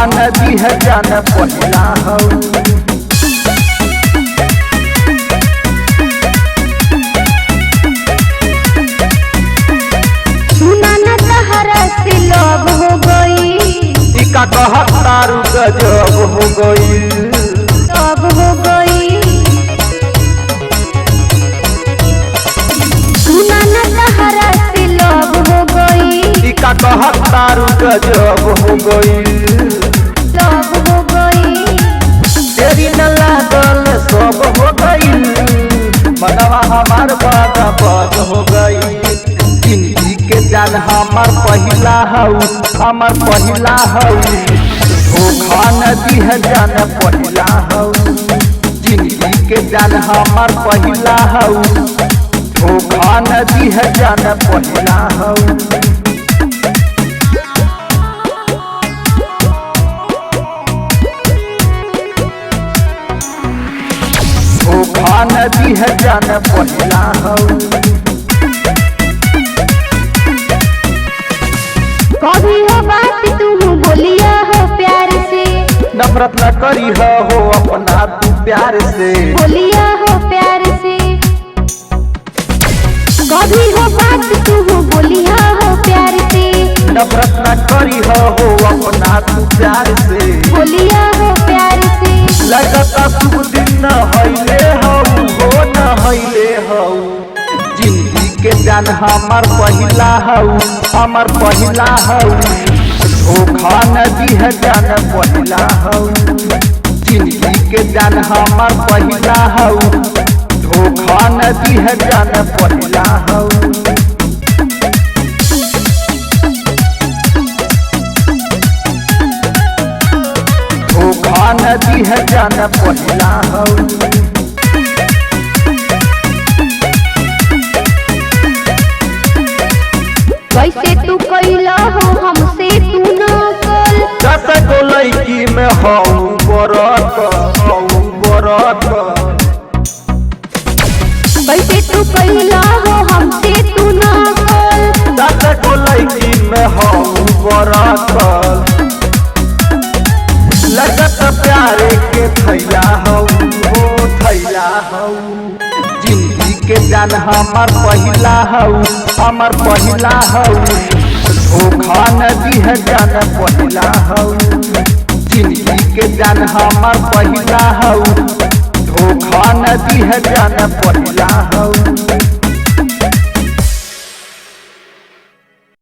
नदी है जान पहिला हो। सुना न तहरा से लव हो गई, इका कहत तारू गजब हो गई, लव हो गई। सुना न तहरा से लव हो गई, इका कहत तारू गजब हो गई, लव हो गई। तेरी न लागल सब हो गई, मनवा हमार बादा बद हो गई। जिंदगी के जान हमार पहिला हऊ, हमार पहिला हऊ। धोखा नदी है जान पहिला हऊ, जिंदगी के जान हमार पहिला हऊ। धोखा नदी है जान पहिला हऊ। धोखा नदी है जान पहिला हऊ। कभी हो बात तुम बोलिया हो प्यार से, नफरत न करी हो अपना तू प्यार से, बोलिया हो प्यार से। कभी हो बात तुम बोलिया हो प्यार से, नफरत न करी हो अपना तू प्यार से, बोलिया हो प्यार से। लगता शुभ दिन न हईले हो न हईले हो। जिंदगी के जान हमार पहिला हऊ, हमार पहिला हऊ। धोखा नदी है जान पहिला हऊ, जिंदगी के जान हमार पहिला हऊ। धोखा नदी है जान पहिला हऊ। धोखा नदी है जान पहिला हऊ। कैसे तू कैला हो हमसे तू न कल, दस गो लड़की में हऊ बरत, हऊ बरत। कैसे तू कैला हो हमसे तू न कल, दस गो लड़की में हऊ बरत। लगत प्यारे के थैला हऊ हो थैला हऊ। जिंदगी के जान हमार पहिला हऊ, हमार पहिला हऊ। धोखा नदी है जान पहिला हऊ, जिंदगी के जान हमार पहिला हऊ। धोखा नदी है जान पहिला हऊ।